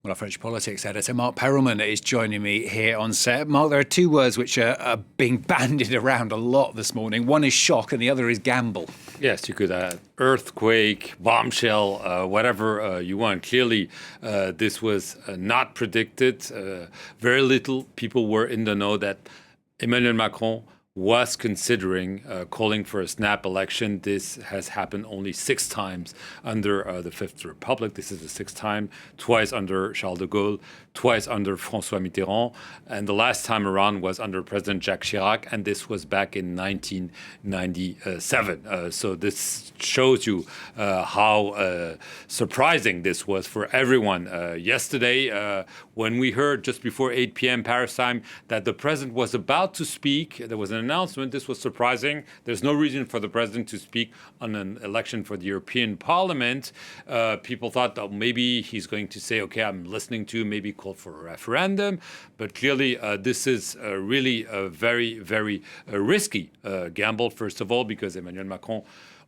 Well, our French politics editor, Marc Perelman, is joining me here on set. Marc, there are two words which are being bandied around a lot this morning. One is shock and the other is gamble. Yes, you could add earthquake, bombshell, whatever you want. Clearly, this was not predicted. Very little people were in the know that Emmanuel Macron was considering calling for a snap election. This has happened only 6 times under the Fifth Republic. This is the 6th time, twice under Charles de Gaulle, twice under François Mitterrand, and the last time around was under President Jacques Chirac, and this was back in 1997. So this shows you how surprising this was for everyone. Yesterday, when we heard just before 8 p.m. Paris time that the president was about to speak, there was an announcement. This was surprising. There's no reason for the president to speak on an election for the European Parliament. People thought that maybe he's going to say, okay, I'm listening to, maybe call for a referendum. But clearly, this is really a very, very risky gamble, first of all, because Emmanuel Macron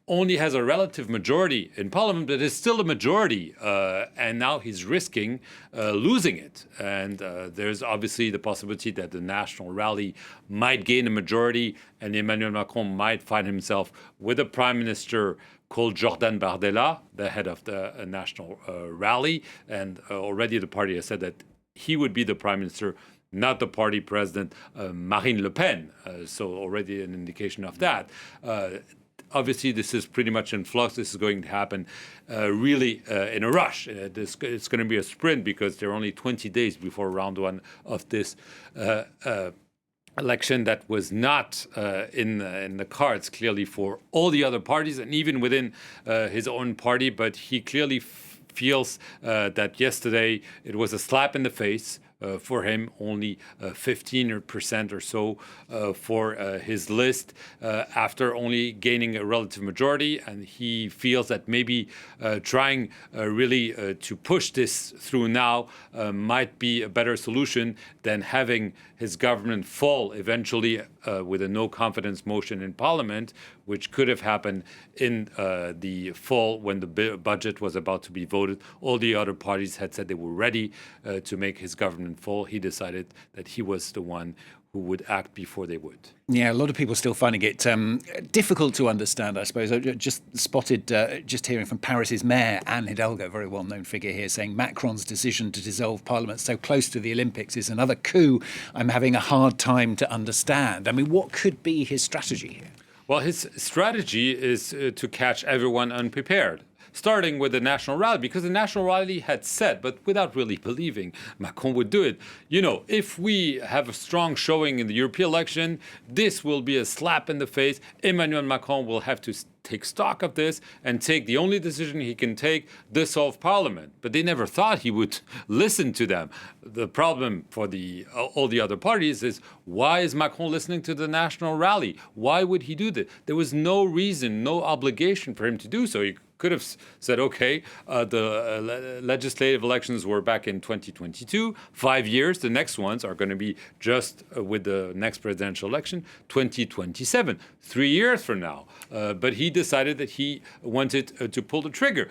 only has a relative majority in parliament, but it's still a majority. And now he's risking losing it. And there's obviously the possibility that the national rally might gain a majority and Emmanuel Macron might find himself with a prime minister called Jordan Bardella, the head of the national rally. And already the party has said that he would be the prime minister, not the party president, Marine Le Pen. So already an indication of that. Obviously, this is pretty much in flux. This is going to happen really in a rush. It's going to be a sprint because there are only 20 days before round one of this election that was not in the cards, clearly, for all the other parties and even within his own party. But he clearly feels that yesterday it was a slap in the face. For him, only 15% or so for his list after only gaining a relative majority. And he feels that maybe trying really to push this through now might be a better solution than having his government fall eventually with a no confidence motion in Parliament, which could have happened in the fall when the budget was about to be voted. All the other parties had said they were ready to make his government fall. He decided that he was the one who would act before they would. Yeah, a lot of people still finding it difficult to understand, I suppose. I just spotted, just hearing from Paris's mayor, Anne Hidalgo, a very well-known figure here, saying Macron's decision to dissolve Parliament so close to the Olympics is another coup I'm having a hard time to understand. I mean, what could be his strategy here? Well, his strategy is to catch everyone unprepared, starting with the national rally, because the national rally had said, but without really believing Macron would do it, if we have a strong showing in the European election, this will be a slap in the face. Emmanuel Macron will have to take stock of this and take the only decision he can take, dissolve Parliament. But they never thought he would listen to them. The problem for all the other parties is, why is Macron listening to the national rally? Why would he do that? There was no reason, no obligation for him to do so. He could have said, okay, the legislative elections were back in 2022, 5 years. The next ones are going to be just with the next presidential election, 2027, 3 years from now. But he decided that he wanted to pull the trigger.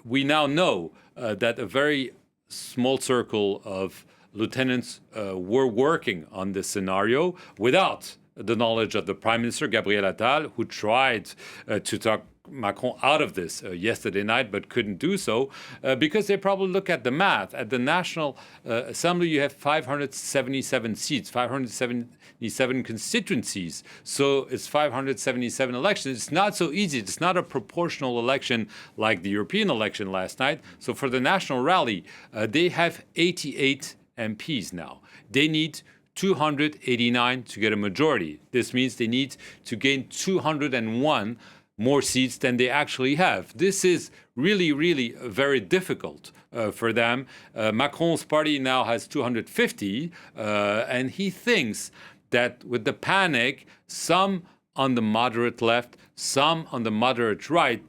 We now know that a very small circle of lieutenants were working on this scenario without the knowledge of the Prime Minister, Gabriel Attal, who tried to talk Macron out of this yesterday night, but couldn't do so because they probably look at the math. At the National Assembly, you have 577 seats, 577 constituencies. So it's 577 elections. It's not so easy. It's not a proportional election like the European election last night. So for the national rally, they have 88 MPs now. They need 289 to get a majority. This means they need to gain 201 more seats than they actually have. This is really, really very difficult for them. Macron's party now has 250, and he thinks that with the panic, some on the moderate left, some on the moderate right,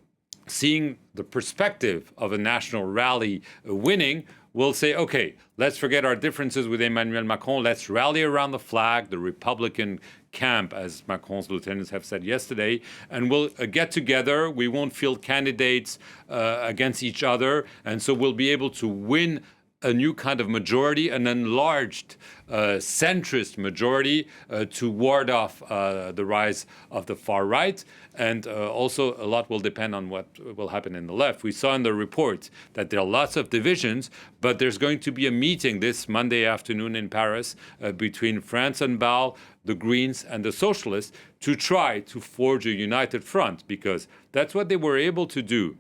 seeing the perspective of a national rally winning, will say, okay, let's forget our differences with Emmanuel Macron. Let's rally around the flag, the Republican camp, as Macron's lieutenants have said yesterday, and we'll get together. We won't field candidates against each other, and so we'll be able to win a new kind of majority, an enlarged centrist majority to ward off the rise of the far right. And also a lot will depend on what will happen in the left. We saw in the report that there are lots of divisions, but there's going to be a meeting this Monday afternoon in Paris between France and Bal, the Greens and the Socialists to try to forge a united front, because that's what they were able to do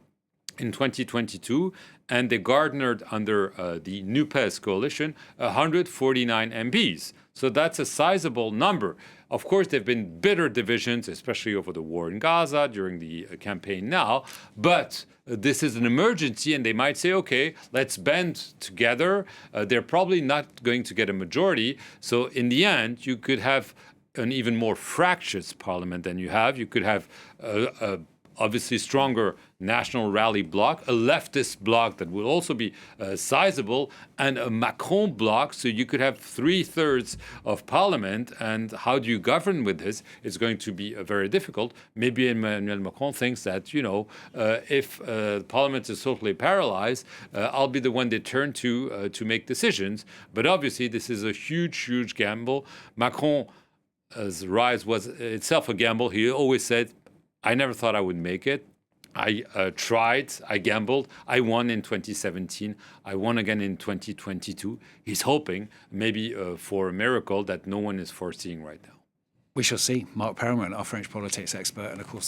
in 2022, and they garnered under the NUPES coalition 149 MPs. So that's a sizable number. Of course, there have been bitter divisions, especially over the war in Gaza during the campaign now, but this is an emergency, and they might say, okay, let's band together. They're probably not going to get a majority. So in the end, you could have an even more fractious parliament than you have. You could have a obviously stronger national rally bloc, a leftist bloc that will also be sizable, and a Macron bloc, so you could have 3/3 of parliament. And how do you govern with this? It's going to be very difficult. Maybe Emmanuel Macron thinks that, if parliament is totally paralyzed, I'll be the one they turn to make decisions. But obviously, this is a huge, huge gamble. Macron's rise was itself a gamble. He always said, I never thought I would make it. I tried, I gambled, I won in 2017, I won again in 2022. He's hoping maybe for a miracle that no one is foreseeing right now. We shall see. Marc Perelman, our French politics expert, and of course